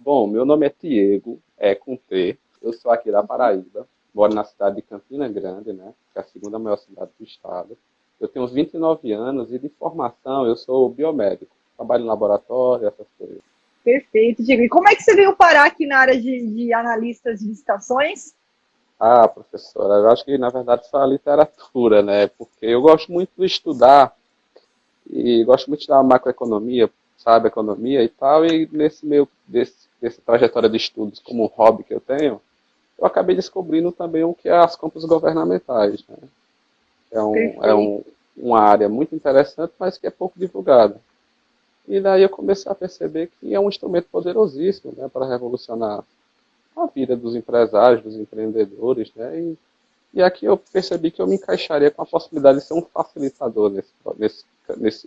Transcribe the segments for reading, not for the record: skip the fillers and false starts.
Bom, meu nome é Diego, é com T. Eu sou aqui da Paraíba, moro na cidade de Campina Grande, né? Que é a segunda maior cidade do estado. Eu tenho uns 29 anos e de formação eu sou biomédico. Trabalho em laboratório, essas coisas. Perfeito, Diego. E como é que você veio parar aqui na área de analistas de licitações? Ah, professora, eu acho que na verdade foi a literatura, né? Porque eu gosto muito de estudar e gosto muito da macroeconomia, sabe, economia e tal, e nesse meio desse trajetória de estudos como um hobby que eu tenho, eu acabei descobrindo também o que é as compras governamentais, né? É, Perfeito. uma área muito interessante, mas que é pouco divulgada. E daí eu comecei a perceber que é um instrumento poderosíssimo, né, para revolucionar a vida dos empresários, dos empreendedores, né? E aqui eu percebi que eu me encaixaria com a possibilidade de ser um facilitador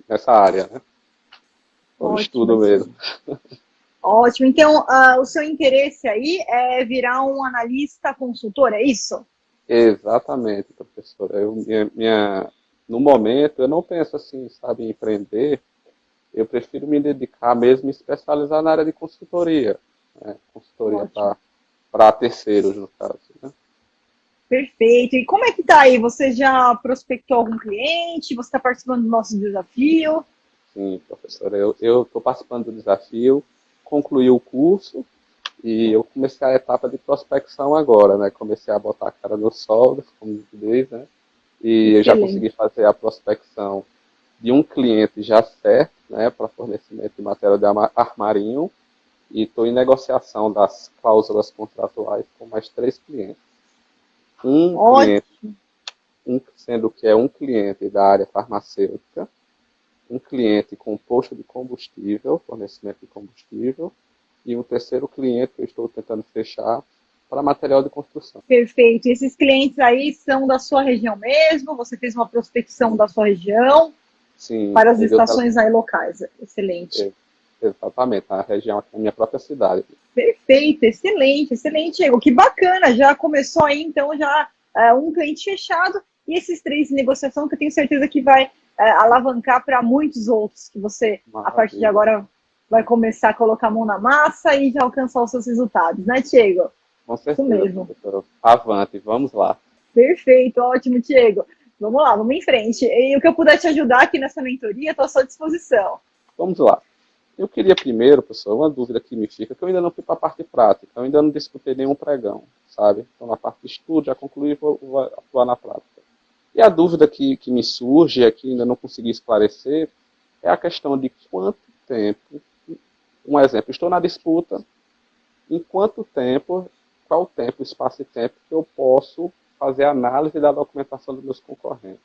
nessa área, né? Por Ótimo, estudo mesmo. excelente. Ótimo. Então, o seu interesse aí é virar um analista consultor, é isso? Exatamente, professora. No momento, eu não penso assim, sabe, em empreender. Eu prefiro me dedicar mesmo e especializar na área de consultoria, né? Consultoria Ótimo. para terceiros, no caso, né? Perfeito. E como é que tá aí? Você já prospectou algum cliente? Você está participando do nosso desafio? Sim, professora. Eu estou participando do desafio, concluí o curso e eu comecei a etapa de prospecção agora, né? Comecei a botar a cara no sol, como diz, né? E eu já Excelente. consegui fazer a prospecção de um cliente já certo, né, para fornecimento de material de armarinho, e estou em negociação das cláusulas contratuais com mais três clientes. Um cliente, Ótimo. sendo que é um cliente da área farmacêutica, um cliente com posto de combustível, fornecimento de combustível, e um terceiro cliente que eu estou tentando fechar para material de construção. Perfeito. E esses clientes aí são da sua região mesmo? Você fez uma prospecção da sua região Sim, para as peguei estações aí locais. Excelente. exatamente, na região aqui da minha própria cidade. Perfeito, excelente, excelente, Diego. Que bacana, já começou aí, então, já um cliente fechado e esses três em negociação que eu tenho certeza que vai alavancar para muitos outros, que você, a partir de Maravilha. agora, vai começar a colocar a mão na massa e já alcançar os seus resultados, né, Diego? Com Isso certeza, mesmo. professor. Avante, vamos lá. Perfeito, ótimo, Diego. Vamos lá, vamos em frente. E o que eu puder te ajudar aqui nessa mentoria, estou à sua disposição. Vamos lá. Eu queria primeiro, professor, uma dúvida que me fica, que eu ainda não fui para a parte prática, eu ainda não disputei nenhum pregão, sabe? Então, na parte de estudo, já concluí e vou atuar na prática. E a dúvida que me surge, aqui ainda não consegui esclarecer, é a questão de quanto tempo, um exemplo, estou na disputa, em quanto tempo, qual o tempo, espaço e tempo que eu posso fazer análise da documentação dos meus concorrentes.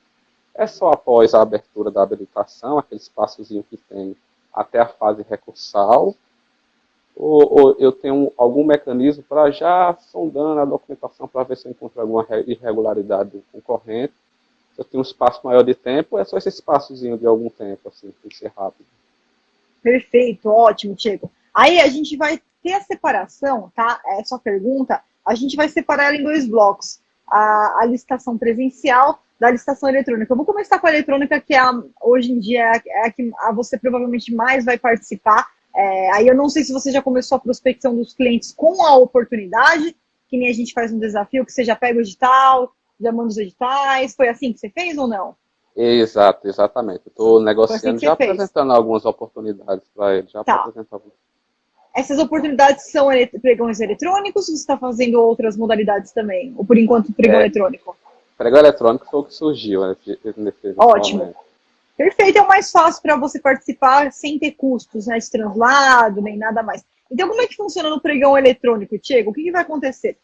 É só após a abertura da habilitação, aquele espaçozinho que tem até a fase recursal, ou eu tenho algum mecanismo para já sondando a documentação para ver se eu encontro alguma irregularidade do concorrente. Se eu tenho um espaço maior de tempo, é só esse espaçozinho de algum tempo, assim, tem que ser rápido. Perfeito, ótimo, Diego. Aí a gente vai ter a separação, tá? É sua pergunta. A gente vai separar ela em dois blocos. A licitação presencial da licitação eletrônica. Eu vou começar com a eletrônica, que hoje em dia é a que você provavelmente mais vai participar. Aí eu não sei se você já começou a prospecção dos clientes com a oportunidade, que nem a gente faz um desafio, que você já pega o edital, já manda os editais. Foi assim que você fez ou não? Exato, exatamente. Estou Foi assim negociando, que você já fez. apresentando algumas oportunidades para ele, já para Tá. apresentar algumas. Essas oportunidades são pregões eletrônicos ou você está fazendo outras modalidades também? Ou por enquanto pregão É, eletrônico? pregão eletrônico foi o que surgiu nesse Ótimo. momento. Perfeito, é o mais fácil para você participar sem ter custos, né, de translado, nem nada mais. Então, como é que funciona no pregão eletrônico, Diego? O que, que vai acontecer?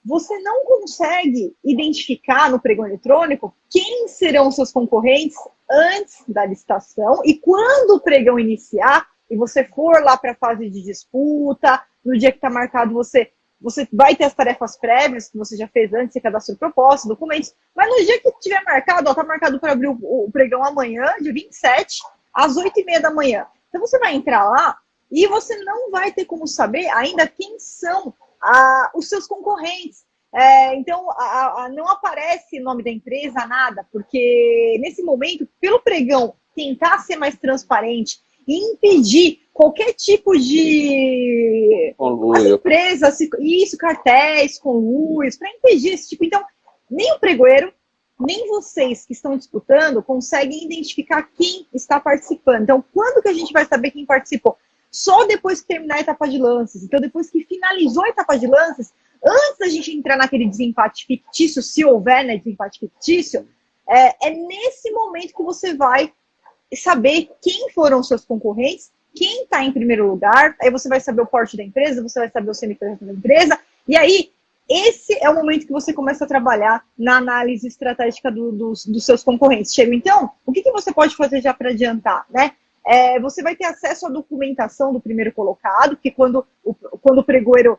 Você não consegue identificar no pregão eletrônico quem serão seus concorrentes antes da licitação e quando o pregão iniciar e você for lá para a fase de disputa, no dia que está marcado, você vai ter as tarefas prévias que você já fez antes, você cadastrou proposta, documentos, mas no dia que tiver marcado, está marcado para abrir o pregão amanhã, dia 27, às 8h30 da manhã. Então você vai entrar lá e você não vai ter como saber ainda quem são os seus concorrentes. Então, não aparece o nome da empresa, nada, porque nesse momento, pelo pregão tentar ser mais transparente e impedir qualquer tipo de Conluio. empresas, isso, cartéis, conluios, para impedir esse tipo. Então, nem o pregoeiro, nem vocês que estão disputando conseguem identificar quem está participando. Então, quando que a gente vai saber quem participou? Só depois que terminar a etapa de lances. Então, depois que finalizou a etapa de lances, antes da gente entrar naquele desempate fictício, se houver, né, desempate fictício, é nesse momento que você vai saber quem foram os seus concorrentes, quem está em primeiro lugar, aí você vai saber o porte da empresa, você vai saber o CNPJ da empresa, e aí esse é o momento que você começa a trabalhar na análise estratégica dos seus concorrentes. Chega, então, o que você pode fazer já para adiantar, né? Você vai ter acesso à documentação do primeiro colocado, que quando o pregoeiro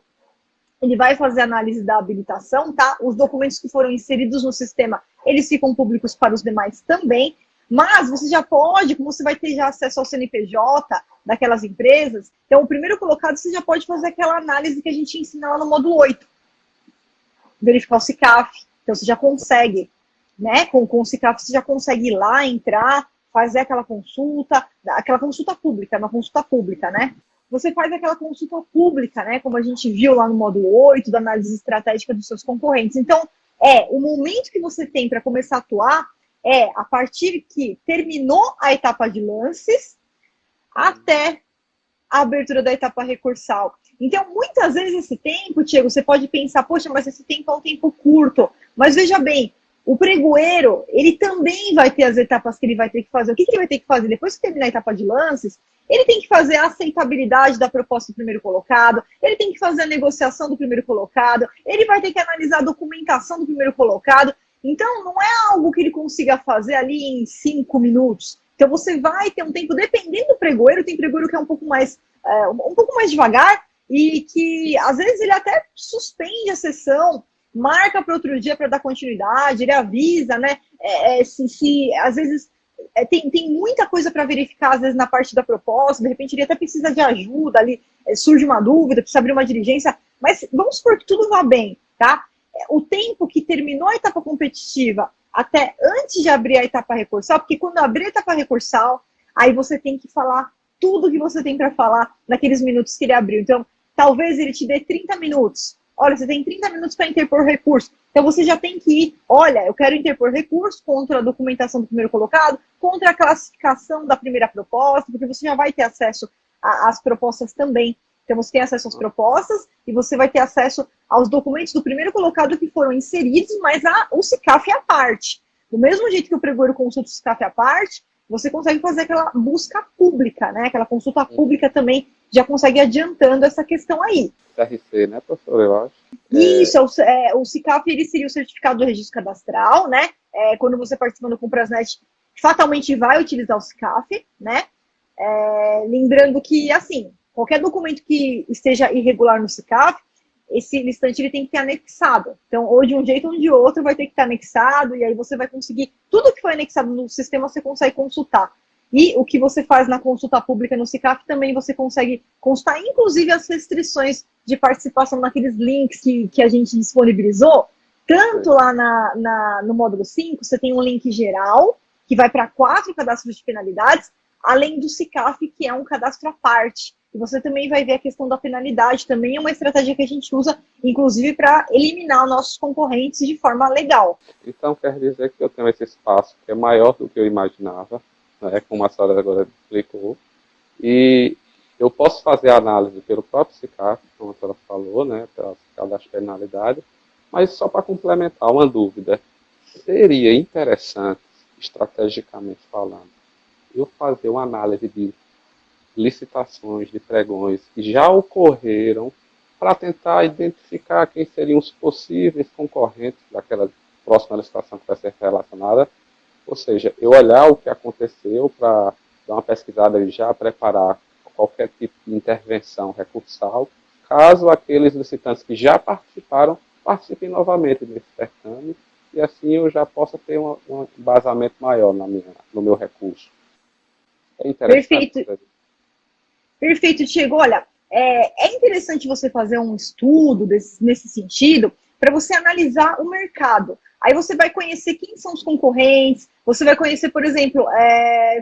ele vai fazer a análise da habilitação, tá? Os documentos que foram inseridos no sistema, eles ficam públicos para os demais também, mas você já pode, como você vai ter já acesso ao CNPJ daquelas empresas, então o primeiro colocado você já pode fazer aquela análise que a gente ensina lá no módulo 8, verificar o SICAF, então você já consegue, né? Com o SICAF você já consegue ir lá, entrar, fazer aquela consulta pública, uma consulta pública, né? Você faz aquela consulta pública, né? Como a gente viu lá no módulo 8, da análise estratégica dos seus concorrentes. Então, o momento que você tem para começar a atuar a partir que terminou a etapa de lances até a abertura da etapa recursal. Então, muitas vezes esse tempo, Diego, você pode pensar, poxa, mas esse tempo é um tempo curto. Mas veja bem, o pregoeiro, ele também vai ter as etapas que ele vai ter que fazer. O que ele vai ter que fazer? Depois que terminar a etapa de lances, ele tem que fazer a aceitabilidade da proposta do primeiro colocado, ele tem que fazer a negociação do primeiro colocado, ele vai ter que analisar a documentação do primeiro colocado. Então, não é algo que ele consiga fazer ali em 5 minutos. Então, você vai ter um tempo, dependendo do pregoeiro, tem pregoeiro que é um pouco mais devagar e que, às vezes, ele até suspende a sessão, marca para outro dia para dar continuidade, ele avisa, né? Às vezes, tem muita coisa para verificar, às vezes, na parte da proposta, de repente ele até precisa de ajuda ali, surge uma dúvida, precisa abrir uma diligência, mas vamos supor que tudo vá bem, tá? O tempo que terminou a etapa competitiva até antes de abrir a etapa recursal, porque quando abrir a etapa recursal, aí você tem que falar tudo que você tem para falar naqueles minutos que ele abriu. Então, talvez ele te dê 30 minutos. Olha, você tem 30 minutos para interpor recurso. Então, você já tem que ir, olha, eu quero interpor recurso contra a documentação do primeiro colocado, contra a classificação da primeira proposta, porque você já vai ter acesso às propostas também. Então, você tem acesso às propostas e você vai ter acesso aos documentos do primeiro colocado que foram inseridos, mas o SICAF à parte. Do mesmo jeito que o pregoeiro consulta o SICAF à parte, você consegue fazer aquela busca pública, né? Aquela consulta pública também já consegue adiantando essa questão aí. CRC, né, professor, eu acho? Isso, o SICAF ele seria o certificado do registro cadastral, né? Quando você participa do Comprasnet, fatalmente vai utilizar o SICAF, né? Lembrando que, assim, qualquer documento que esteja irregular no SICAF, esse listante ele tem que ter anexado. Então, ou de um jeito ou de outro vai ter que estar anexado, e aí você vai conseguir, tudo que foi anexado no sistema você consegue consultar. E o que você faz na consulta pública no SICAF também você consegue consultar, inclusive as restrições de participação naqueles links que a gente disponibilizou. Tanto lá no módulo 5, você tem um link geral, que vai para 4 cadastros de penalidades, além do SICAF, que é um cadastro à parte. E você também vai ver a questão da penalidade, também é uma estratégia que a gente usa, inclusive, para eliminar nossos concorrentes de forma legal. Então, quer dizer que eu tenho esse espaço que é maior do que eu imaginava, né, como a senhora agora explicou, e eu posso fazer a análise pelo próprio SICAF, como a senhora falou, né, pela das penalidades, mas só para complementar uma dúvida, seria interessante, estrategicamente falando, eu fazer uma análise de licitações, de pregões que já ocorreram para tentar identificar quem seriam os possíveis concorrentes daquela próxima licitação que vai ser relacionada. Ou seja, eu olhar o que aconteceu para dar uma pesquisada e já preparar qualquer tipo de intervenção recursal, caso aqueles licitantes que já participaram participem novamente desse certame, e assim eu já possa ter um embasamento maior no meu recurso. É interessante. Perfeito, Diego. Olha, é interessante você fazer um estudo nesse sentido para você analisar o mercado. Aí você vai conhecer quem são os concorrentes, você vai conhecer, por exemplo,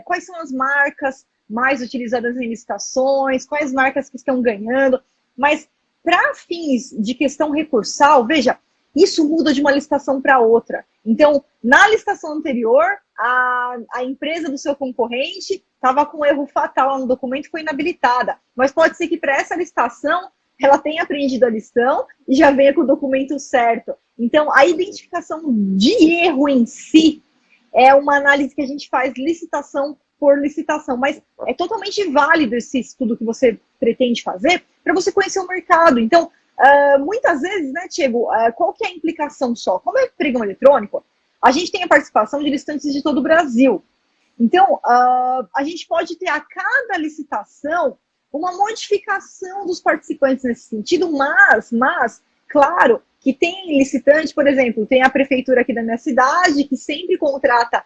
quais são as marcas mais utilizadas em licitações, quais marcas que estão ganhando, mas para fins de questão recursal, veja, isso muda de uma licitação para outra. Então, na licitação anterior, a empresa do seu concorrente estava com um erro fatal no documento e foi inabilitada. Mas pode ser que para essa licitação ela tenha aprendido a lição e já venha com o documento certo. Então, a identificação de erro em si é uma análise que a gente faz licitação por licitação, mas é totalmente válido esse estudo que você pretende fazer para você conhecer o mercado. Então, muitas vezes, né, Tiago, qual que é a implicação só? Como é pregão eletrônico, a gente tem a participação de licitantes de todo o Brasil. Então, a gente pode ter a cada licitação uma modificação dos participantes nesse sentido, mas claro, que tem licitante, por exemplo, tem a prefeitura aqui da minha cidade, que sempre contrata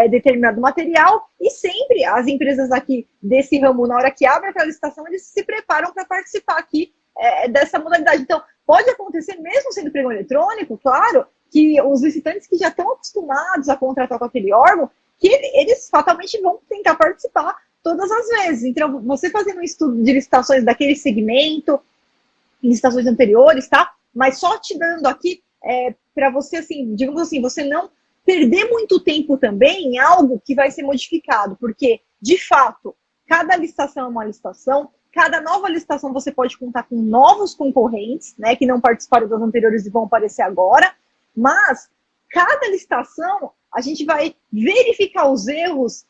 determinado material, e sempre as empresas aqui desse ramo, na hora que abre a licitação, eles se preparam para participar aqui dessa modalidade. Então, pode acontecer, mesmo sendo pregão eletrônico, claro, que os licitantes que já estão acostumados a contratar com aquele órgão, que eles fatalmente vão tentar participar todas as vezes. Então, você fazendo um estudo de licitações daquele segmento, licitações anteriores, tá? Mas só te dando aqui para você, assim, digamos assim, você não perder muito tempo também em algo que vai ser modificado, porque, de fato, cada licitação é uma licitação, cada nova licitação você pode contar com novos concorrentes, né, que não participaram das anteriores e vão aparecer agora, mas cada licitação a gente vai verificar os erros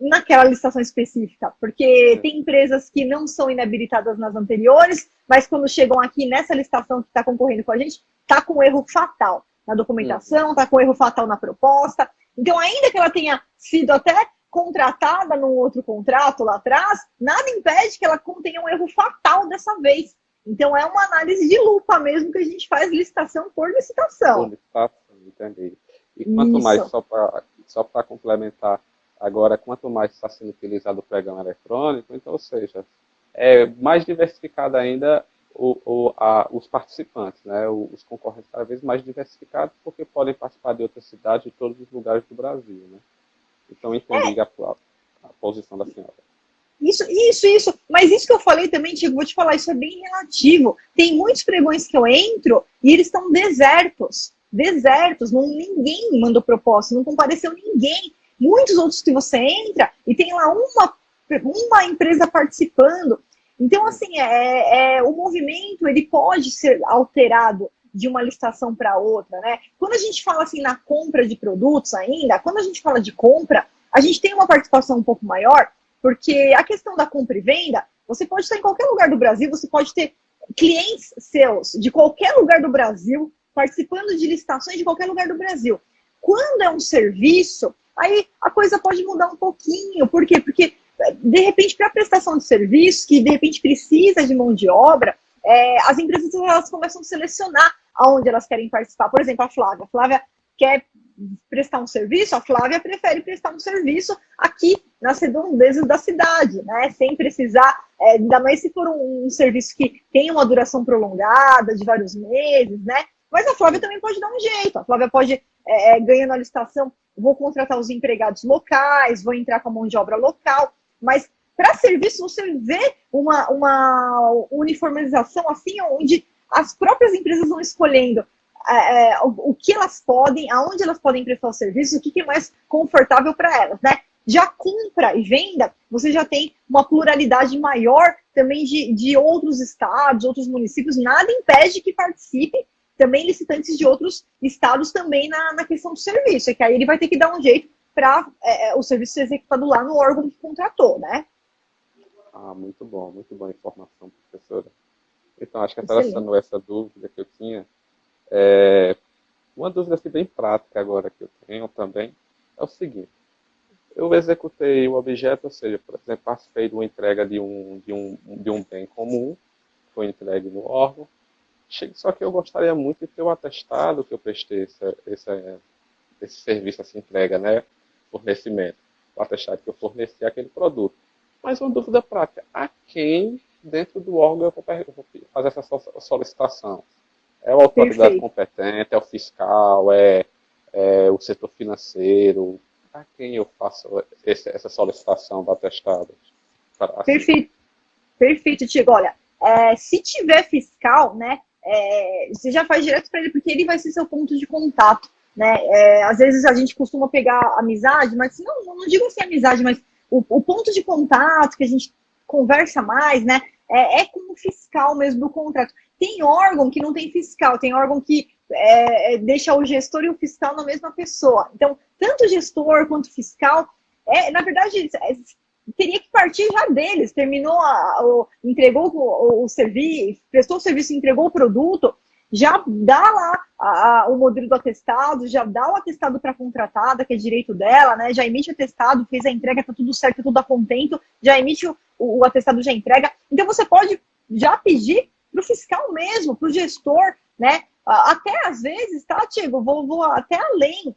naquela licitação específica, porque tem empresas que não são inabilitadas nas anteriores, mas quando chegam aqui nessa licitação que está concorrendo com a gente, está com erro fatal na documentação, está com erro fatal na proposta. Então, ainda que ela tenha sido até contratada num outro contrato lá atrás, nada impede que ela contenha um erro fatal dessa vez. Então, é uma análise de lupa mesmo que a gente faz licitação por licitação. Por licitação, entendi. E quanto mais, só para complementar, agora, quanto mais está sendo utilizado o pregão eletrônico, então, ou seja, é mais diversificado ainda os participantes, né? Os concorrentes cada vez mais diversificados, porque podem participar de outras cidades, de todos os lugares do Brasil, né? Então, entendi a posição da senhora. Isso. Mas isso que eu falei também, Tiago, vou te falar, isso é bem relativo. Tem muitos pregões que eu entro e eles estão desertos. Ninguém mandou proposta, não compareceu ninguém. Muitos outros que você entra e tem lá uma empresa participando. Então, assim, o movimento ele pode ser alterado de uma licitação para outra, né? Quando a gente fala assim na compra de produtos ainda, quando a gente fala de compra, a gente tem uma participação um pouco maior, porque a questão da compra e venda, você pode estar em qualquer lugar do Brasil, você pode ter clientes seus de qualquer lugar do Brasil, participando de licitações de qualquer lugar do Brasil. Quando é um serviço, aí a coisa pode mudar um pouquinho. Por quê? Porque, de repente, para a prestação de serviço, que de repente precisa de mão de obra, as empresas elas começam a selecionar aonde elas querem participar. Por exemplo, a Flávia. A Flávia quer prestar um serviço, a Flávia prefere prestar um serviço aqui nas redondezas da cidade, né? Sem precisar, ainda mais se for um serviço que tem uma duração prolongada, de vários meses, né? Mas a Flávia também pode dar um jeito. A Flávia pode, ganhando a licitação, vou contratar os empregados locais, vou entrar com a mão de obra local, mas para serviço você vê uma uniformização assim, onde as próprias empresas vão escolhendo o que elas podem, aonde elas podem prestar o serviço, o que é mais confortável para elas, né? Já compra e venda, você já tem uma pluralidade maior também de outros estados, outros municípios, nada impede que participe também licitantes de outros estados também na questão do serviço, é que aí ele vai ter que dar um jeito para o serviço ser executado lá no órgão que contratou, né? Ah, muito bom a informação, professora. Então, acho que até essa dúvida que eu tinha, uma dúvida assim, bem prática agora que eu tenho também, é o seguinte: eu executei o objeto, ou seja, por exemplo, participei de uma entrega de um bem comum, foi entregue no órgão, só que eu gostaria muito de ter o atestado que eu prestei esse serviço, essa entrega, né? Fornecimento. O atestado que eu forneci aquele produto. Mas uma dúvida prática: a quem dentro do órgão eu vou fazer essa solicitação? É a autoridade competente, é o fiscal, é o setor financeiro? A quem eu faço essa solicitação do atestado? Perfeito, perfeito, Tiago. Olha, se tiver fiscal, né, você já faz direto para ele, porque ele vai ser seu ponto de contato, né? Às vezes a gente costuma pegar amizade, mas não digo assim amizade, mas o ponto de contato que a gente conversa mais, né, com o fiscal mesmo do contrato. Tem órgão que não tem fiscal, tem órgão que deixa o gestor e o fiscal na mesma pessoa. Então, tanto o gestor quanto o fiscal, na verdade, teria que partir já deles. Terminou, entregou o serviço, prestou o serviço, entregou o produto, já dá lá o modelo do atestado, já dá o atestado para a contratada, que é direito dela, né? Já emite o atestado, fez a entrega, tá tudo certo, tudo a contento, já emite o atestado, já entrega. Então você pode já pedir para o fiscal mesmo, para o gestor, né? Até às vezes, tá, Tiago? Vou até além.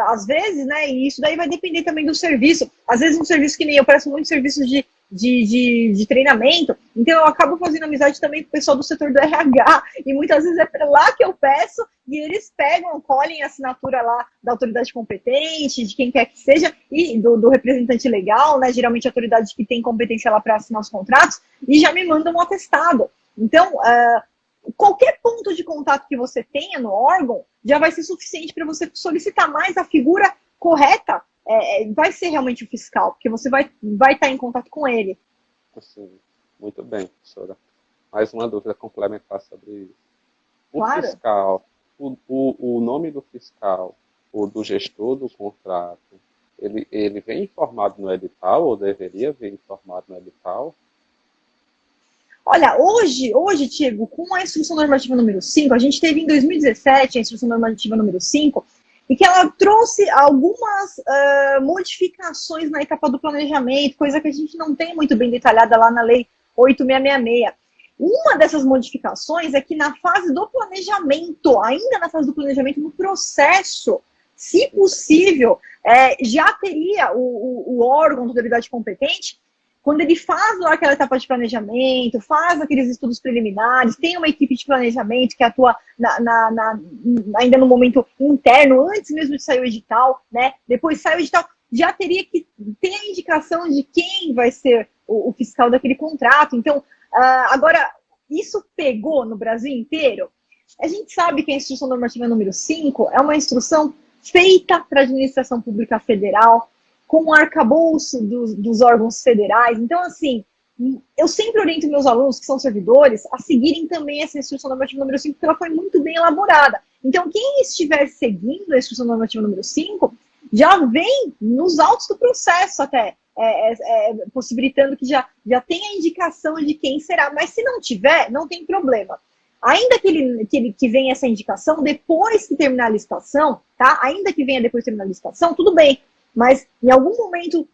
Às vezes, né? E isso daí vai depender também do serviço. Às vezes um serviço que nem eu presto muitos serviços de treinamento, então eu acabo fazendo amizade também com o pessoal do setor do RH, e muitas vezes é para lá que eu peço, e eles pegam, colhem a assinatura lá da autoridade competente, de quem quer que seja, e do representante legal, né? Geralmente a autoridade que tem competência lá para assinar os contratos, e já me mandam um atestado. Então, qualquer ponto de contato que você tenha no órgão já vai ser suficiente para você solicitar mais a figura correta. Vai ser realmente o fiscal, porque você vai estar em contato com ele. Sim, muito bem, professora. Mais uma dúvida complementar sobre isso. O Claro. fiscal, o nome do fiscal, ou do gestor do contrato, ele vem informado no edital, ou deveria vir informado no edital? Olha, hoje, Tiago, com a Instrução Normativa número 5, a gente teve em 2017 a Instrução Normativa número 5, e que ela trouxe algumas modificações na etapa do planejamento, coisa que a gente não tem muito bem detalhada lá na Lei 8666. Uma dessas modificações é que na fase do planejamento, ainda na fase do planejamento, no processo, se possível, já teria o órgão da autoridade competente, quando ele faz lá aquela etapa de planejamento, faz aqueles estudos preliminares, tem uma equipe de planejamento que atua ainda no momento interno, antes mesmo de sair o edital, né? Depois sai o edital, já teria que ter a indicação de quem vai ser o fiscal daquele contrato. Então, agora, isso pegou no Brasil inteiro? A gente sabe que a Instrução Normativa número 5 é uma instrução feita para a administração pública federal, com o arcabouço dos órgãos federais. Então, assim, eu sempre oriento meus alunos, que são servidores, a seguirem também essa Instrução Normativa número 5, porque ela foi muito bem elaborada. Então, quem estiver seguindo a Instrução Normativa número 5, já vem nos autos do processo até, possibilitando que já tenha a indicação de quem será. Mas se não tiver, não tem problema. Ainda que venha essa indicação, depois que terminar a licitação, tá? Ainda que venha depois de terminar a licitação, tudo bem. Mas em algum momento,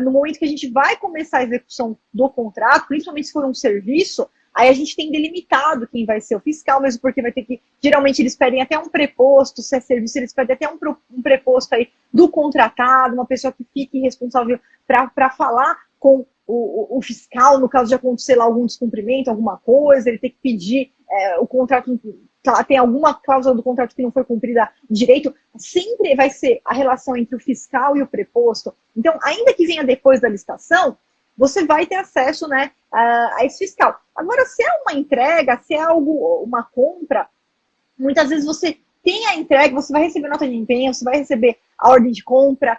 no momento que a gente vai começar a execução do contrato, principalmente se for um serviço, aí a gente tem delimitado quem vai ser o fiscal, mesmo porque vai ter que, geralmente eles pedem até um preposto, se é serviço, eles pedem até um preposto aí do contratado, uma pessoa que fique responsável para falar com o fiscal, no caso de acontecer lá algum descumprimento, alguma coisa, ele tem que pedir o contrato, tem alguma cláusula do contrato que não foi cumprida direito, sempre vai ser a relação entre o fiscal e o preposto. Então, ainda que venha depois da licitação, você vai ter acesso, né, a esse fiscal. Agora, se é uma entrega, se é uma compra, muitas vezes você tem a entrega, você vai receber nota de empenho, você vai receber a ordem de compra,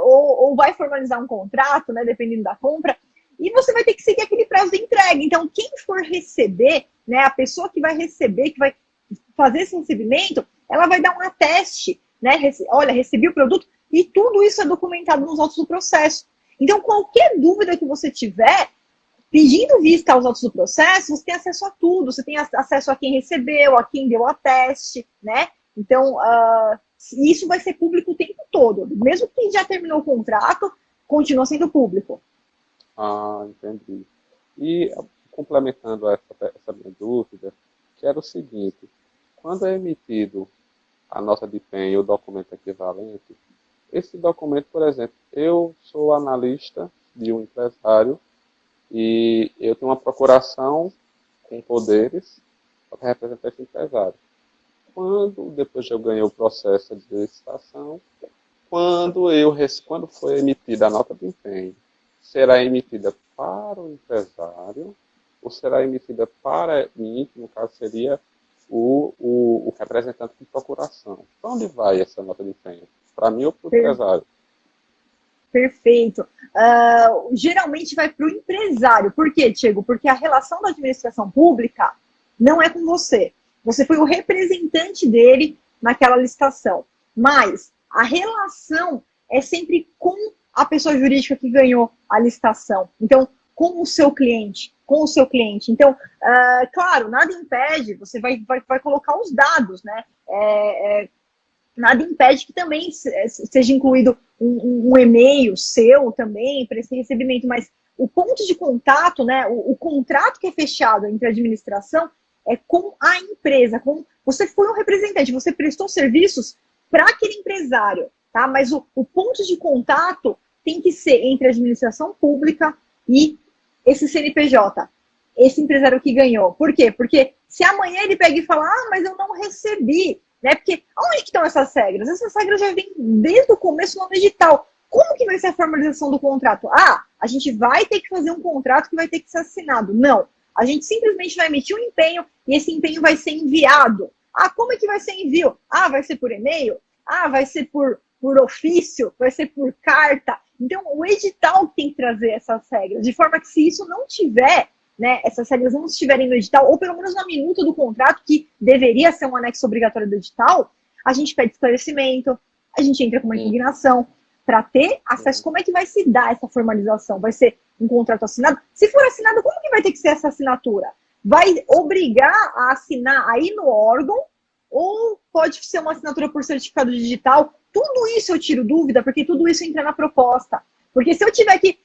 ou vai formalizar um contrato, né, dependendo da compra, e você vai ter que seguir aquele prazo de entrega. Então, quem for receber, né, a pessoa que vai receber, que vai fazer esse recebimento, ela vai dar um ateste, né? Olha, recebi o produto, e tudo isso é documentado nos autos do processo. Então, qualquer dúvida que você tiver, pedindo vista aos autos do processo, você tem acesso a tudo, você tem acesso a quem recebeu, a quem deu o ateste, né? Então, isso vai ser público o tempo todo. Mesmo que já terminou o contrato, continua sendo público. Ah, entendi. E complementando essa minha dúvida, que era o seguinte: quando é emitido a nota de empenho, o documento equivalente, esse documento, por exemplo, eu sou analista de um empresário e eu tenho uma procuração com poderes para representar esse empresário. Depois de eu ganhei o processo de licitação, quando foi emitida a nota de empenho, será emitida para o empresário ou será emitida para mim, que no caso seria o representante de procuração? Para onde vai essa nota de empenho? Para mim ou para o empresário? Perfeito. Geralmente vai para o empresário. Por quê, Diego? Porque a relação da administração pública não é com você. Você foi o representante dele naquela licitação. Mas a relação é sempre com a pessoa jurídica que ganhou a licitação. Então, com o seu cliente. Então, claro, nada impede, você vai colocar os dados, né? Nada impede que também seja incluído um e-mail seu também para esse recebimento, mas o ponto de contato, né, o contrato que é fechado entre a administração é com a empresa. Você foi um representante, você prestou serviços para aquele empresário, tá? Mas o ponto de contato tem que ser entre a administração pública e esse CNPJ, esse empresário que ganhou. Por quê? Porque se amanhã ele pega e fala, mas eu não recebi, né? Porque onde que estão essas regras? Essas regras já vêm desde o começo no edital. Como que vai ser a formalização do contrato? A gente vai ter que fazer um contrato que vai ter que ser assinado. Não. A gente simplesmente vai emitir um empenho e esse empenho vai ser enviado. Como é que vai ser envio? Vai ser por e-mail? Vai ser por ofício? Vai ser por carta? Então, o edital tem que trazer essas regras, de forma que se isso não tiver, né, essas regras não estiverem no edital, ou pelo menos na minuta do contrato, que deveria ser um anexo obrigatório do edital, a gente pede esclarecimento, a gente entra com uma impugnação para ter acesso. Como é que vai se dar essa formalização? Vai ser um contrato assinado? Se for assinado, como que vai ter que ser essa assinatura? Vai obrigar a assinar aí no órgão ou pode ser uma assinatura por certificado digital? Tudo isso eu tiro dúvida, porque tudo isso entra na proposta. Porque se eu tiver que,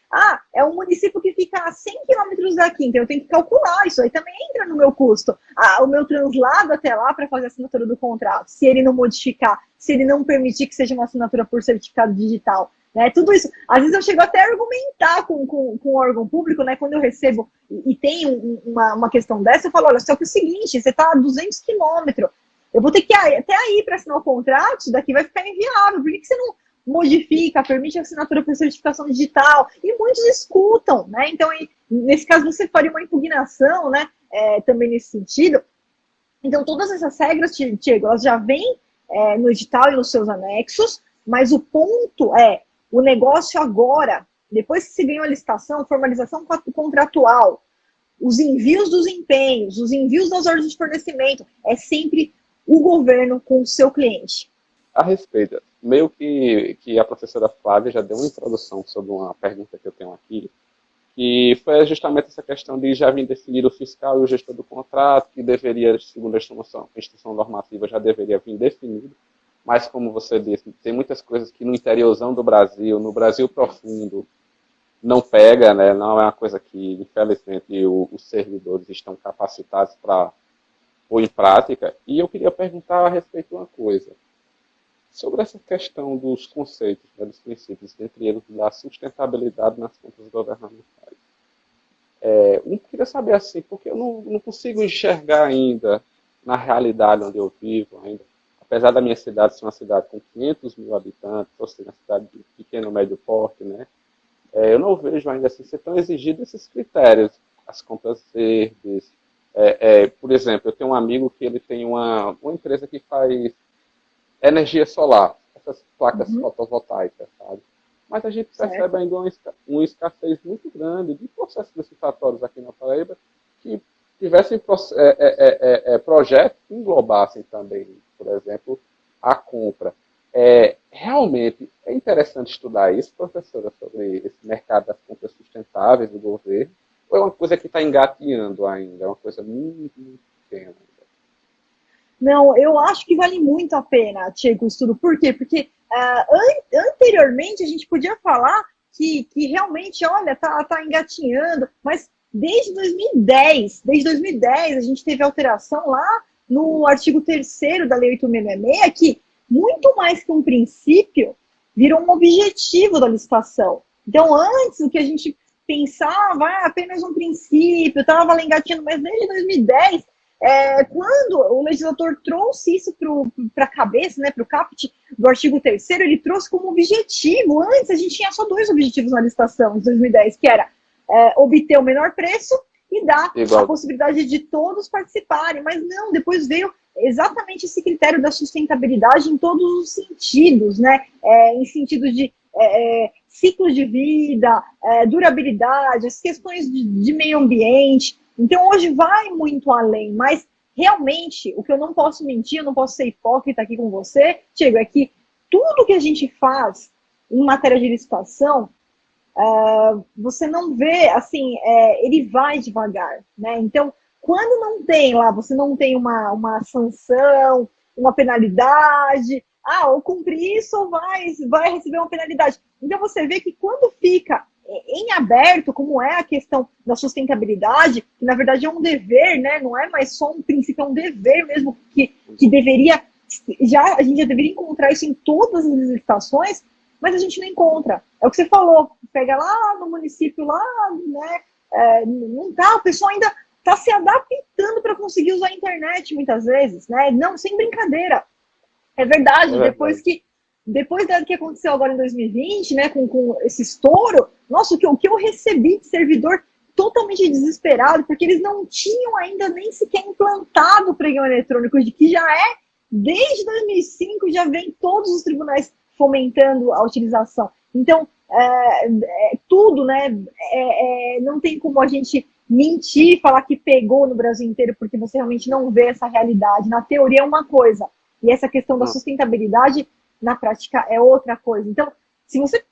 é um município que fica a 100 quilômetros daqui, então eu tenho que calcular, isso aí também entra no meu custo. O meu translado até lá para fazer a assinatura do contrato, se ele não modificar, se ele não permitir que seja uma assinatura por certificado digital, né? Tudo isso. Às vezes eu chego até a argumentar com o órgão público, né? Quando eu recebo e tem uma questão dessa, eu falo, olha, só que é o seguinte, você está a 200 quilômetros, eu vou ter que ir até aí para assinar o contrato, isso daqui vai ficar inviável, por que você não modifica, permite a assinatura por certificação digital? E muitos escutam, né? Então, nesse caso, você faria uma impugnação, né? Também nesse sentido. Então, todas essas regras, Diego, elas já vêm no edital e nos seus anexos, mas o ponto é, o negócio agora, depois que se ganhou a licitação, formalização contratual, os envios dos empenhos, os envios das ordens de fornecimento, é sempre o governo com o seu cliente. A respeito, meio que a professora Flávia já deu uma introdução sobre uma pergunta que eu tenho aqui, que foi justamente essa questão de já vir definir o fiscal e o gestor do contrato, que deveria, segundo a instrução normativa, já deveria vir definido, mas como você disse, tem muitas coisas que no interiorzão do Brasil, no Brasil profundo, não pega, né? Não é uma coisa que, infelizmente, os servidores estão capacitados para pôr em prática. E eu queria perguntar a respeito de uma coisa. Sobre essa questão dos conceitos, né, dos princípios, entre eles da sustentabilidade nas contas governamentais. Eu queria saber assim, porque eu não consigo enxergar ainda, na realidade onde eu vivo, ainda, apesar da minha cidade ser uma cidade com 500 mil habitantes, ou seja, uma cidade de pequeno, médio porte, né, eu não vejo ainda assim ser tão exigido esses critérios, as contas verdes. Por exemplo, eu tenho um amigo que ele tem uma empresa que faz energia solar, essas placas fotovoltaicas, sabe? Mas a gente percebe ainda uma escassez muito grande de processos licitatórios aqui na Paraíba que tivessem projetos que englobassem também, por exemplo, a compra. Realmente é interessante estudar isso, professora, sobre esse mercado das compras sustentáveis do governo, ou é uma coisa que está engatinhando ainda, é uma coisa muito, muito pequena? Não, eu acho que vale muito a pena, Diego, o estudo. Por quê? Porque anteriormente a gente podia falar que realmente, olha, tá engatinhando, mas desde 2010 a gente teve alteração lá no artigo 3º da Lei 8.666, que muito mais que um princípio, virou um objetivo da licitação. Então, antes, o que a gente pensava, apenas um princípio, estava engatinhando, mas desde 2010 quando o legislador trouxe isso para a cabeça, né, para o caput do artigo 3º, ele trouxe como objetivo. Antes a gente tinha só 2 objetivos na licitação, em 2010, que era obter o menor preço e dar a possibilidade de todos participarem. Mas não, depois veio exatamente esse critério da sustentabilidade em todos os sentidos, né? Em sentido de ciclo de vida, durabilidade, as questões de meio ambiente. Então, hoje vai muito além, mas realmente, o que eu não posso mentir, eu não posso ser hipócrita aqui com você, Diego, é que tudo que a gente faz em matéria de licitação, você não vê, assim, ele vai devagar, né? Então, quando não tem lá, você não tem uma sanção, uma penalidade, ou cumprir isso ou vai receber uma penalidade. Então, você vê que quando fica em aberto, como é a questão da sustentabilidade, que na verdade é um dever, né? Não é mais só um princípio, é um dever mesmo, que deveria, a gente já deveria encontrar isso em todas as licitações, mas a gente não encontra. É o que você falou, pega lá no município, lá, né? Não tá, o pessoal ainda está se adaptando para conseguir usar a internet muitas vezes, né? Não, sem brincadeira. É verdade, depois do que aconteceu agora em 2020, né, com esse estouro, nossa, o que eu recebi de servidor totalmente desesperado, porque eles não tinham ainda nem sequer implantado o pregão eletrônico, de que já desde 2005, já vem todos os tribunais fomentando a utilização. Então, tudo, né, não tem como a gente mentir, falar que pegou no Brasil inteiro, porque você realmente não vê essa realidade. Na teoria é uma coisa, e essa questão da sustentabilidade, na prática, é outra coisa. Então, se você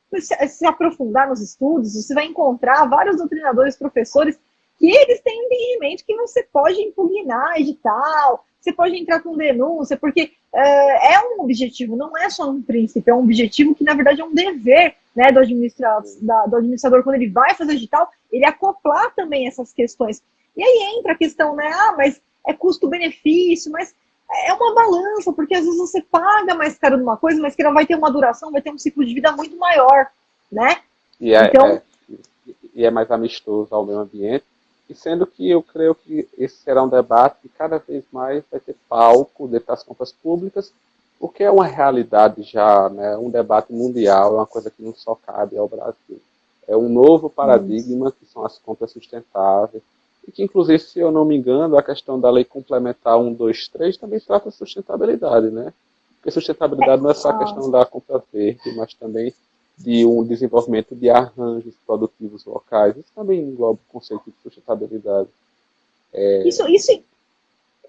se aprofundar nos estudos, você vai encontrar vários doutrinadores, professores, que eles têm um entendimento que você pode impugnar edital, você pode entrar com denúncia, porque é um objetivo, não é só um princípio, é um objetivo que, na verdade, é um dever, né, do administrador, quando ele vai fazer edital, ele acoplar também essas questões. E aí entra a questão, né, mas é custo-benefício, mas é uma balança, porque às vezes você paga mais caro numa coisa, mas que ela vai ter uma duração, vai ter um ciclo de vida muito maior, né? E é mais amistoso ao meio ambiente, e sendo que eu creio que esse será um debate que cada vez mais vai ter palco dentro das contas públicas, porque é uma realidade já, né? Um debate mundial, é uma coisa que não só cabe ao Brasil. É um novo paradigma, que são as contas sustentáveis, e que, inclusive, se eu não me engano, a questão da Lei Complementar 123 também trata de sustentabilidade, né? Porque sustentabilidade não é só a questão da compra verde, mas também de um desenvolvimento de arranjos produtivos locais. Isso também engloba o conceito de sustentabilidade. Isso,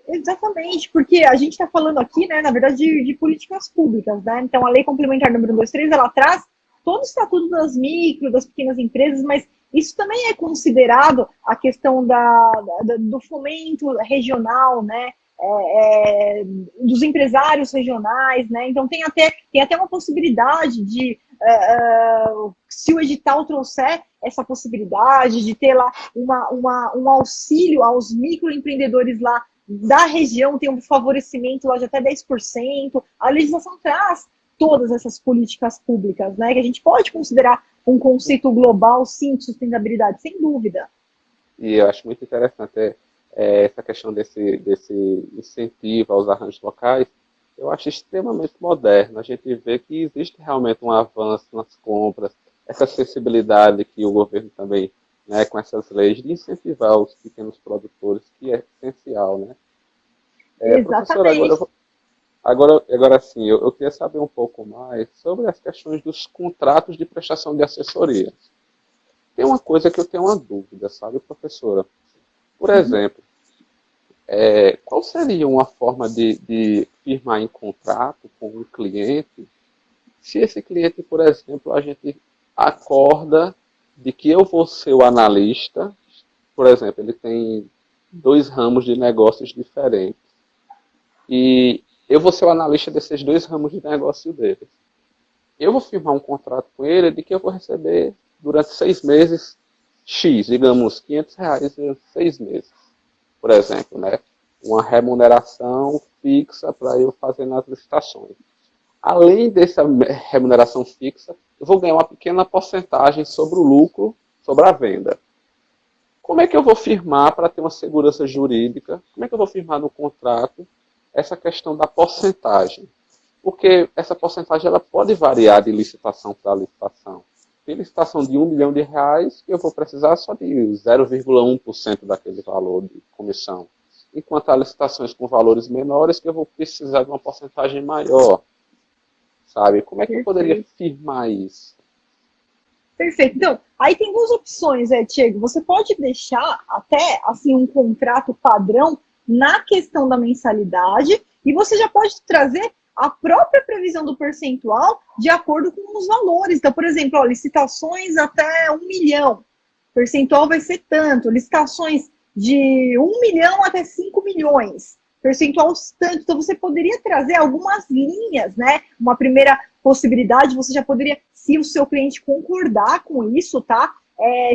exatamente, porque a gente está falando aqui, né, na verdade, de políticas públicas, né? Então, a Lei Complementar número 123, ela traz todo o estatuto das micro, das pequenas empresas, mas isso também é considerado a questão do fomento regional, né? Dos empresários regionais, né? Então tem até uma possibilidade de, se o edital trouxer essa possibilidade de ter lá um auxílio aos microempreendedores lá da região, tem um favorecimento lá de até 10%. A legislação traz todas essas políticas públicas, né? Que a gente pode considerar um conceito global, sim, de sustentabilidade, sem dúvida. E eu acho muito interessante essa questão desse incentivo aos arranjos locais. Eu acho extremamente moderno. A gente vê que existe realmente um avanço nas compras, essa acessibilidade que o governo também, né, com essas leis, de incentivar os pequenos produtores, que é essencial, né? Professora, agora sim, eu queria saber um pouco mais sobre as questões dos contratos de prestação de assessoria. Tem uma coisa que eu tenho uma dúvida, sabe, professora? Por exemplo, qual seria uma forma de firmar em contrato com um cliente se esse cliente, por exemplo, a gente acorda de que eu vou ser o analista, por exemplo, ele tem 2 ramos de negócios diferentes, e eu vou ser o analista desses 2 ramos de negócio deles. Eu vou firmar um contrato com ele de que eu vou receber durante 6 meses X, digamos, R$500 durante 6 meses, por exemplo, né? Uma remuneração fixa para eu fazer nas licitações. Além dessa remuneração fixa, eu vou ganhar uma pequena porcentagem sobre o lucro, sobre a venda. Como é que eu vou firmar para ter uma segurança jurídica? Como é que eu vou firmar no contrato essa questão da porcentagem? Porque essa porcentagem ela pode variar de licitação para licitação. Tem licitação de R$ 1 milhão que eu vou precisar só de 0,1% daquele valor de comissão. Enquanto há licitações com valores menores que eu vou precisar de uma porcentagem maior. Sabe? Como é que eu poderia firmar isso? Perfeito. Então, aí tem duas opções, Diego. Você pode deixar até assim um contrato padrão na questão da mensalidade e você já pode trazer a própria previsão do percentual de acordo com os valores. Então, por exemplo, ó, licitações até 1 milhão, o percentual vai ser tanto. Licitações de 1 milhão até 5 milhões, percentual tanto. Então, você poderia trazer algumas linhas, né? Uma primeira possibilidade, você já poderia, se o seu cliente concordar com isso, tá?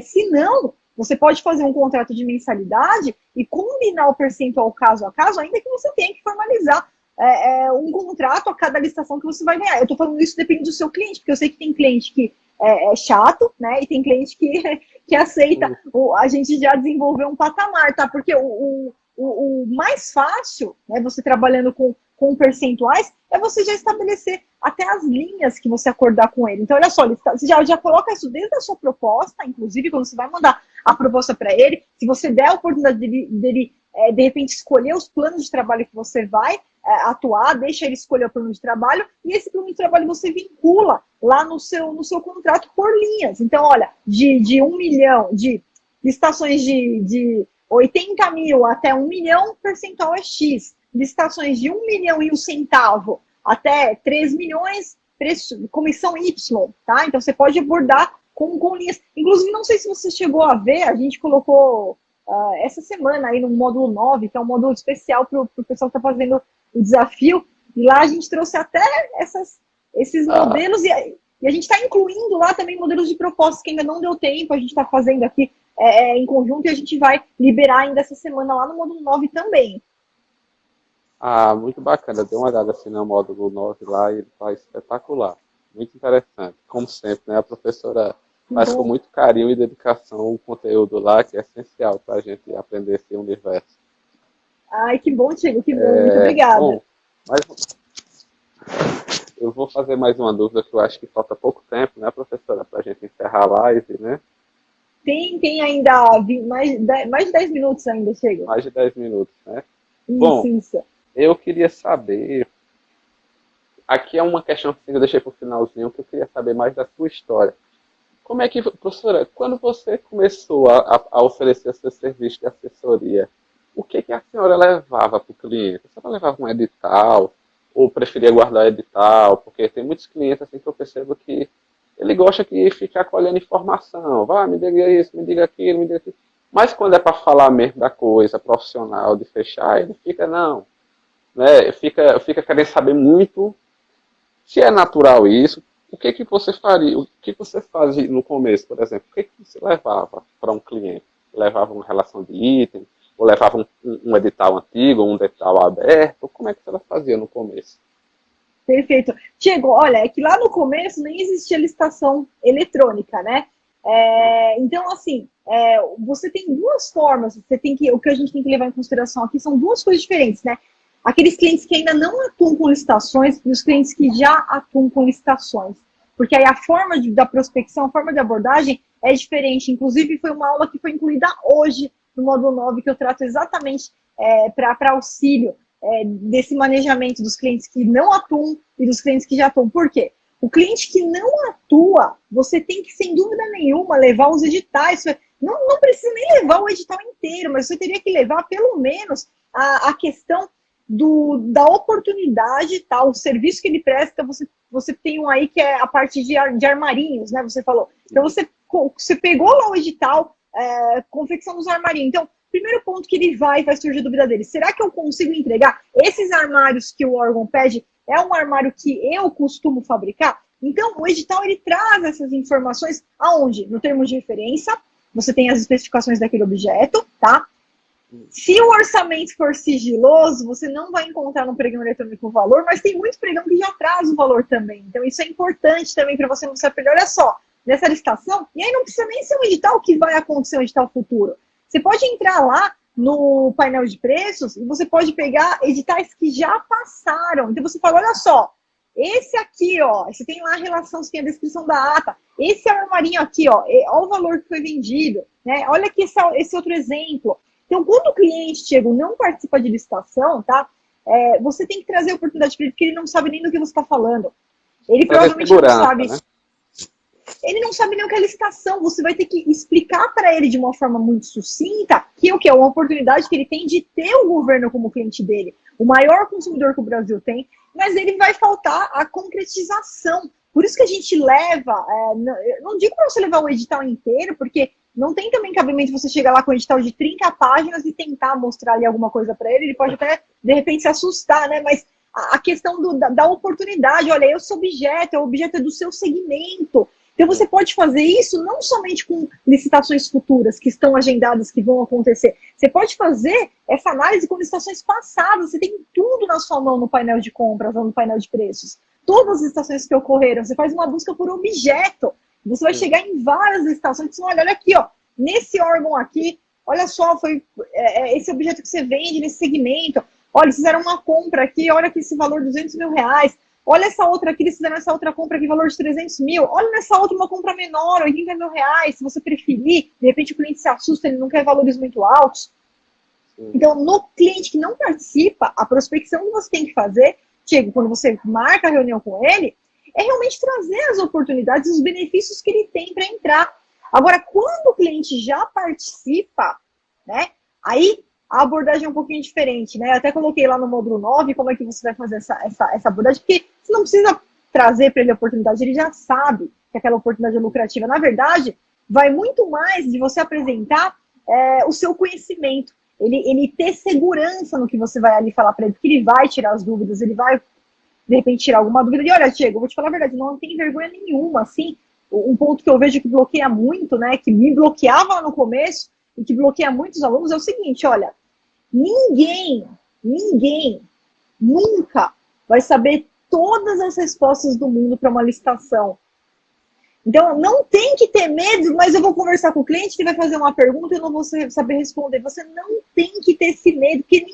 Se não, você pode fazer um contrato de mensalidade e combinar o percentual caso a caso, ainda que você tenha que formalizar um contrato a cada licitação que você vai ganhar. Eu tô falando isso depende do seu cliente, porque eu sei que tem cliente que é chato, né? E tem cliente que aceita. A gente já desenvolveu um patamar, tá? Porque o mais fácil, né, você trabalhando com percentuais, é você já estabelecer até as linhas que você acordar com ele. Então, olha só, você já coloca isso desde a sua proposta, inclusive, quando você vai mandar a proposta para ele, se você der a oportunidade dele de repente, escolher os planos de trabalho que você vai atuar, deixa ele escolher o plano de trabalho, e esse plano de trabalho você vincula lá no seu contrato por linhas. Então, olha, de 1 milhão, de licitações de 80 mil até 1 milhão, o percentual é X. Licitações de 1 milhão e um centavo até 3 milhões, preço, comissão Y, tá? Então, você pode abordar com linhas. Inclusive, não sei se você chegou a ver, a gente colocou essa semana aí no módulo 9, que é um módulo especial para o pessoal que está fazendo o desafio, e lá a gente trouxe até esses modelos, e a gente está incluindo lá também modelos de propostas que ainda não deu tempo, a gente está fazendo aqui em conjunto, e a gente vai liberar ainda essa semana lá no módulo 9 também. Muito bacana. Dei uma olhada assim no módulo 9 lá e ele está espetacular. Muito interessante. Como sempre, né? A professora faz com muito carinho e dedicação o conteúdo lá, que é essencial para a gente aprender esse universo. Ai, que bom, Diego, que bom. Muito obrigada. Bom, mas eu vou fazer mais uma dúvida que eu acho que falta pouco tempo, né, professora, para a gente encerrar a live, né? Tem ainda mais de 10 minutos ainda, chega. Mais de 10 minutos, né? Isso, bom, isso. Eu queria saber, aqui é uma questão que eu deixei para o finalzinho, que eu queria saber mais da sua história. Como é que, professora, quando você começou a oferecer seu serviço de assessoria, o que a senhora levava para o cliente? A senhora levava um edital, ou preferia guardar o edital? Porque tem muitos clientes assim que eu percebo que ele gosta de ficar colhendo informação. Me diga isso, me diga aquilo, me diga aquilo. Mas quando é para falar mesmo da coisa profissional, de fechar, ele fica, não. Né? Fica querendo saber muito se é natural isso. O que você faria? O que você fazia no começo, por exemplo? O que você levava para um cliente? Levava uma relação de item? Ou levava um edital antigo, um edital aberto? Como é que você fazia no começo? Perfeito. Diego, olha, é que lá no começo nem existia licitação eletrônica, né? Então, assim, você tem duas formas. O que a gente tem que levar em consideração aqui são duas coisas diferentes, né? Aqueles clientes que ainda não atuam com licitações e os clientes que já atuam com licitações. Porque aí a forma da prospecção, a forma de abordagem é diferente. Inclusive, foi uma aula que foi incluída hoje no módulo 9, que eu trato exatamente para auxílio desse manejamento dos clientes que não atuam e dos clientes que já atuam. Por quê? O cliente que não atua, você tem que, sem dúvida nenhuma, levar os editais. Não precisa nem levar o edital inteiro, mas você teria que levar, pelo menos, a questão da oportunidade, tá? O serviço que ele presta, você tem um aí que é a parte de armarinhos, né? Você falou. Então, você pegou lá o edital, confecção dos armarinhos. Então, primeiro ponto que ele vai surgir a dúvida dele. Será que eu consigo entregar esses armários que o órgão pede? É um armário que eu costumo fabricar? Então, o edital, ele traz essas informações aonde? No termo de referência, você tem as especificações daquele objeto, tá? Se o orçamento for sigiloso, você não vai encontrar no pregão eletrônico o valor, mas tem muito pregão que já traz o valor também. Então, isso é importante também para você não saber. Olha só, nessa licitação, e aí não precisa nem ser um edital que vai acontecer, um edital futuro. Você pode entrar lá no painel de preços e você pode pegar editais que já passaram. Então você fala, olha só, esse aqui, ó, você tem lá a relação, você tem a descrição da ata, esse armarinho aqui, ó, olha o valor que foi vendido, né? Olha aqui esse outro exemplo. Então, quando o cliente, Diego, não participa de licitação, tá? Você tem que trazer a oportunidade para ele, porque ele não sabe nem do que você está falando. Ele provavelmente não sabe. Né? Ele não sabe nem o que é licitação. Você vai ter que explicar para ele de uma forma muito sucinta que o que é uma oportunidade que ele tem de ter o governo como cliente dele, o maior consumidor que o Brasil tem, mas ele vai faltar a concretização. Por isso que a gente leva, não digo para você levar o edital inteiro, porque não tem também cabimento você chegar lá com um edital de 30 páginas e tentar mostrar ali alguma coisa para ele. Ele pode até, de repente, se assustar, né? Mas a questão da oportunidade, olha, esse objeto, é o objeto do seu segmento. Então você pode fazer isso não somente com licitações futuras que estão agendadas, que vão acontecer. Você pode fazer essa análise com licitações passadas. Você tem tudo na sua mão no painel de compras ou no painel de preços. Todas as licitações que ocorreram. Você faz uma busca por objeto. Você vai chegar em várias licitações. Olha aqui, ó, nesse órgão aqui, olha só, foi esse objeto que você vende nesse segmento. Olha, eles fizeram uma compra aqui, olha aqui esse valor, R$200 mil. Olha essa outra aqui, eles fizeram essa outra compra aqui, valor de 300 mil. Olha nessa outra uma compra menor, R$80 mil. Se você preferir, de repente o cliente se assusta, ele não quer valores muito altos. Então, no cliente que não participa, a prospecção que você tem que fazer, Diego, quando você marca a reunião com ele, é realmente trazer as oportunidades, os benefícios que ele tem para entrar. Agora, quando o cliente já participa, né, aí a abordagem é um pouquinho diferente, né? Eu até coloquei lá no módulo 9 como é que você vai fazer essa abordagem, porque você não precisa trazer para ele a oportunidade, ele já sabe que aquela oportunidade é lucrativa. Na verdade, vai muito mais de você apresentar o seu conhecimento, ele ter segurança no que você vai ali falar para ele, porque ele vai tirar as dúvidas, ele vai, de repente, tirar alguma dúvida. E olha, Diego, eu vou te falar a verdade, não tem vergonha nenhuma, assim. Um ponto que eu vejo que bloqueia muito, né, que me bloqueava lá no começo, e que bloqueia muitos alunos, é o seguinte, olha, ninguém nunca vai saber todas as respostas do mundo para uma licitação. Então, não tem que ter medo, mas eu vou conversar com o cliente que vai fazer uma pergunta e eu não vou saber responder. Você não tem que ter esse medo, porque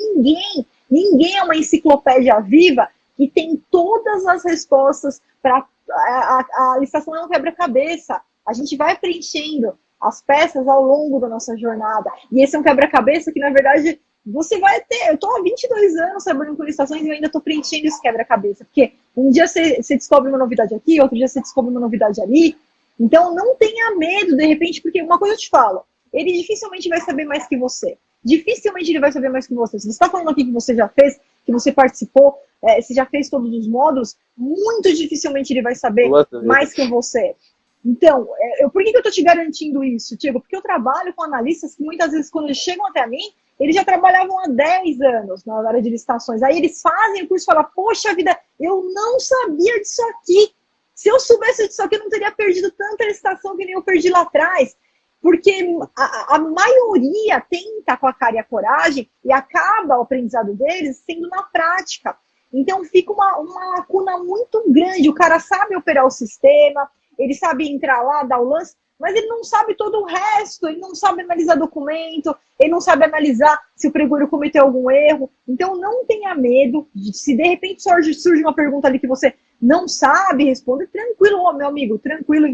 ninguém é uma enciclopédia viva que tem todas as respostas para a licitação é um quebra-cabeça. A gente vai preenchendo as peças ao longo da nossa jornada. E esse é um quebra-cabeça que, na verdade, você vai ter... Eu estou há 22 anos trabalhando com licitações e eu ainda estou preenchendo esse quebra-cabeça. Porque um dia você descobre uma novidade aqui, outro dia você descobre uma novidade ali. Então, não tenha medo, de repente, porque uma coisa eu te falo, ele dificilmente vai saber mais que você. Dificilmente ele vai saber mais que você. Se você está falando aqui que você já fez, que você participou, você já fez todos os módulos, muito dificilmente ele vai saber mais que você. Então, por que eu estou te garantindo isso, Diego? Porque eu trabalho com analistas que muitas vezes, quando eles chegam até mim, eles já trabalhavam há 10 anos na área de licitações. Aí eles fazem o curso e falam, poxa vida, eu não sabia disso aqui. Se eu soubesse disso aqui, eu não teria perdido tanta licitação que nem eu perdi lá atrás. Porque a maioria tenta com a cara e a coragem e acaba o aprendizado deles sendo na prática. Então fica uma lacuna muito grande. O cara sabe operar o sistema, ele sabe entrar lá, dar o lance, mas ele não sabe todo o resto, ele não sabe analisar documento, ele não sabe analisar se o pregoeiro cometeu algum erro. Então não tenha medo, se de repente surge uma pergunta ali que você não sabe responder, tranquilo, meu amigo, tranquilo,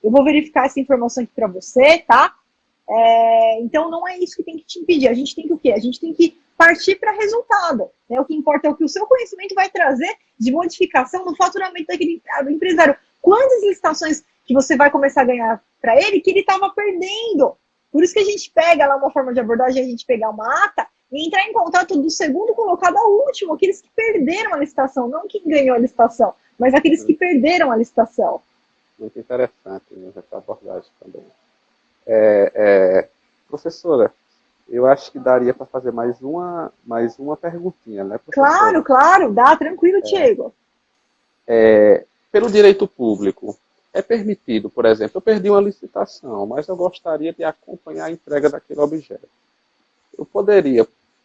eu vou verificar essa informação aqui para você, tá? Então não é isso que tem que te impedir, a gente tem que o quê? A gente tem que partir para resultado, né? O que importa é o que o seu conhecimento vai trazer de modificação no faturamento daquele empresário. Quantas licitações que você vai começar a ganhar para ele que ele estava perdendo? Por isso que a gente pega lá uma forma de abordagem, a gente pegar uma ata e entrar em contato do segundo colocado ao último, aqueles que perderam a licitação, não quem ganhou a licitação, mas aqueles que perderam a licitação. Muito interessante essa abordagem também. Professora, eu acho que daria para fazer mais uma perguntinha, né, professora? Claro, dá, tranquilo, Diego. Pelo direito público, é permitido, por exemplo, eu perdi uma licitação, mas eu gostaria de acompanhar a entrega daquele objeto.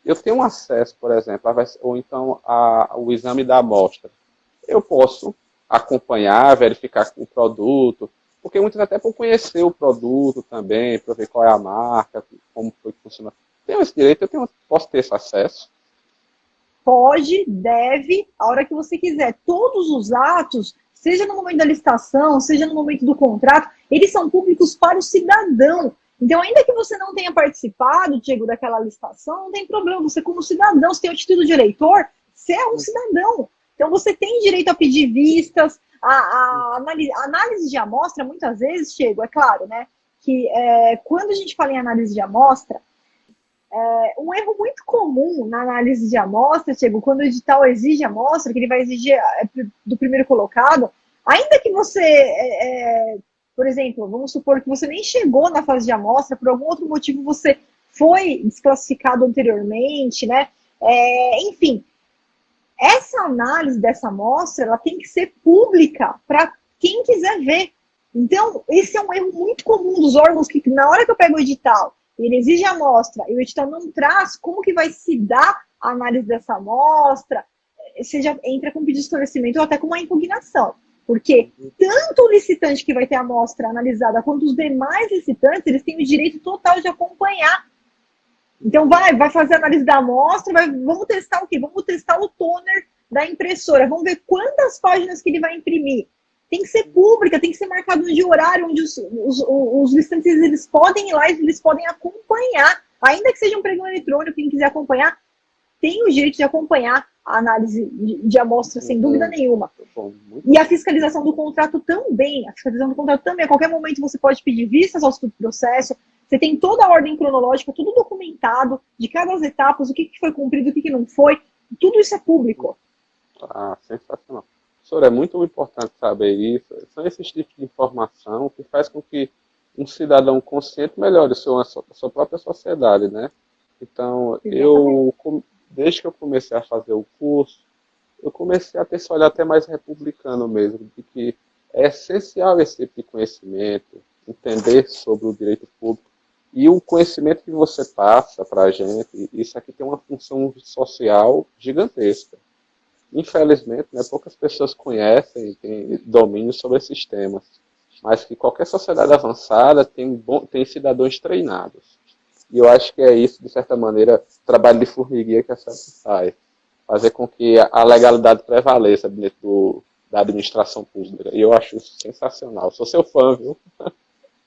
Eu tenho acesso, por exemplo, ou então o exame da amostra. Eu posso acompanhar, verificar com o produto, Porque muitas até por conhecer o produto também, para ver qual é a marca, como foi que funciona. Tenho esse direito, posso ter esse acesso? Pode, deve, a hora que você quiser. Todos os atos, seja no momento da licitação, seja no momento do contrato, eles são públicos para o cidadão. Então, ainda que você não tenha participado, Diego, daquela licitação, não tem problema. Você, como cidadão, você tem o título de eleitor, você é um cidadão. Então, você tem direito a pedir vistas, a análise de amostra, muitas vezes, Diego, é claro, né? Que quando a gente fala em análise de amostra, um erro muito comum na análise de amostra, Diego, quando o edital exige amostra, que ele vai exigir do primeiro colocado, ainda que você, por exemplo, vamos supor que você nem chegou na fase de amostra, por algum outro motivo você foi desclassificado anteriormente, né? Enfim, essa análise dessa amostra, ela tem que ser pública para quem quiser ver. Então, esse é um erro muito comum dos órgãos que, na hora que eu pego o edital, ele exige a amostra e o edital não traz como que vai se dar a análise dessa amostra, você já entra com pedido de esclarecimento ou até com uma impugnação. Porque tanto o licitante que vai ter a amostra analisada quanto os demais licitantes, eles têm o direito total de acompanhar. Então, vai fazer a análise da amostra, vamos testar o quê? Vamos testar o toner da impressora, vamos ver quantas páginas que ele vai imprimir. Tem que ser pública, tem que ser marcado de horário onde os licitantes eles podem ir lá e eles podem acompanhar. Ainda que seja um pregão eletrônico, quem quiser acompanhar, tem o direito de acompanhar a análise de amostra, sem dúvida nenhuma. E a fiscalização do contrato também. A fiscalização do contrato também. A qualquer momento você pode pedir vistas ao processo. Você tem toda a ordem cronológica, tudo documentado, de cada das etapas, o que foi cumprido, o que não foi. Tudo isso é público. Ah, sensacional. Professor, é muito importante saber isso. São esses tipos de informação que faz com que um cidadão consciente melhore a sua própria sociedade, né? Então, desde que eu comecei a fazer o curso, eu comecei a ter esse olhar até mais republicano mesmo, de que é essencial esse tipo de conhecimento, entender sobre o direito público, e o conhecimento que você passa para a gente, isso aqui tem uma função social gigantesca. Infelizmente, né, poucas pessoas conhecem e têm domínio sobre esses temas, mas que qualquer sociedade avançada tem cidadãos treinados. E eu acho que é isso, de certa maneira, o trabalho de formiguinha que a SESC faz. Fazer com que a legalidade prevaleça dentro da administração pública. E eu acho isso sensacional. Sou seu fã, viu?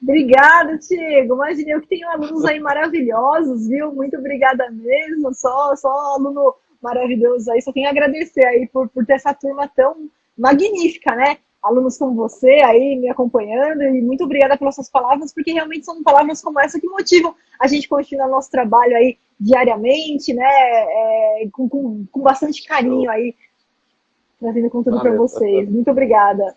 Obrigada, Diego. Imagine, eu que tenho alunos aí maravilhosos, viu? Muito obrigada mesmo. Só aluno maravilhoso aí. Só tenho a agradecer aí por ter essa turma tão magnífica, né? Alunos como você aí me acompanhando, e muito obrigada pelas suas palavras, porque realmente são palavras como essa que motivam a gente continuar nosso trabalho aí diariamente, né? Com bastante carinho aí, trazendo conteúdo para vocês. Professora. Muito obrigada.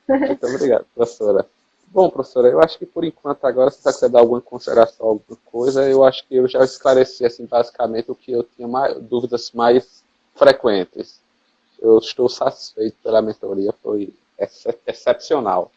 Muito obrigado, professora. Bom, professora, eu acho que por enquanto agora, se você quiser dar alguma consideração, alguma coisa, eu acho que eu já esclareci, assim, basicamente o que eu tinha dúvidas mais frequentes. Eu estou satisfeito pela mentoria, foi excepcional.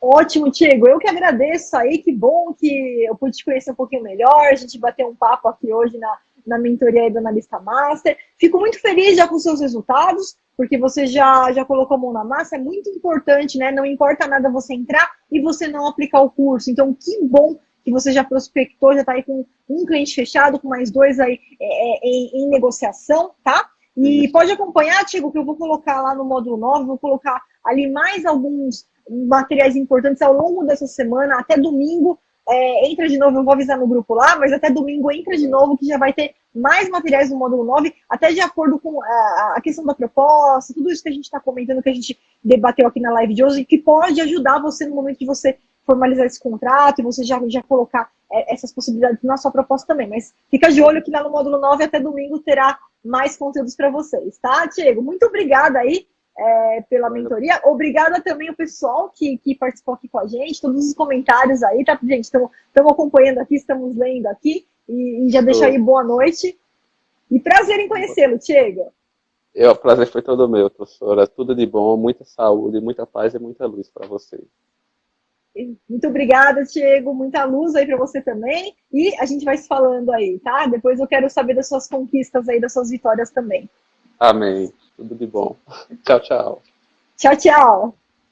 Ótimo, Diego. Eu que agradeço aí, que bom que eu pude te conhecer um pouquinho melhor, a gente bateu um papo aqui hoje na mentoria aí do Analista Master. Fico muito feliz já com os seus resultados, porque você já colocou a mão na massa, é muito importante, né? Não importa nada você entrar e você não aplicar o curso. Então, que bom que você já prospectou, já está aí com um cliente fechado, com mais 2 aí em negociação, tá? E pode acompanhar, Diego, que eu vou colocar lá no módulo 9, vou colocar ali mais alguns materiais importantes ao longo dessa semana, até domingo. Entra de novo, eu vou avisar no grupo lá, mas até domingo entra de novo, que já vai ter mais materiais no módulo 9, até de acordo com a questão da proposta, tudo isso que a gente está comentando, que a gente debateu aqui na live de hoje, que pode ajudar você no momento de você formalizar esse contrato e você já colocar essas possibilidades na sua proposta também. Mas fica de olho que lá no módulo 9, até domingo, terá mais conteúdos para vocês, tá, Diego? Muito obrigada aí pela mentoria. Obrigada também ao pessoal que participou aqui com a gente, todos os comentários aí, tá, gente? Estamos acompanhando aqui, estamos lendo aqui, e já deixo aí boa noite. E prazer em conhecê-lo, Diego. O prazer foi todo meu, professora. Tudo de bom, muita saúde, muita paz e muita luz para você. Muito obrigada, Diego. Muita luz aí para você também. E a gente vai se falando aí, tá? Depois eu quero saber das suas conquistas aí, das suas vitórias também. Amém. Tudo de bom. Tchau, tchau. Tchau, tchau.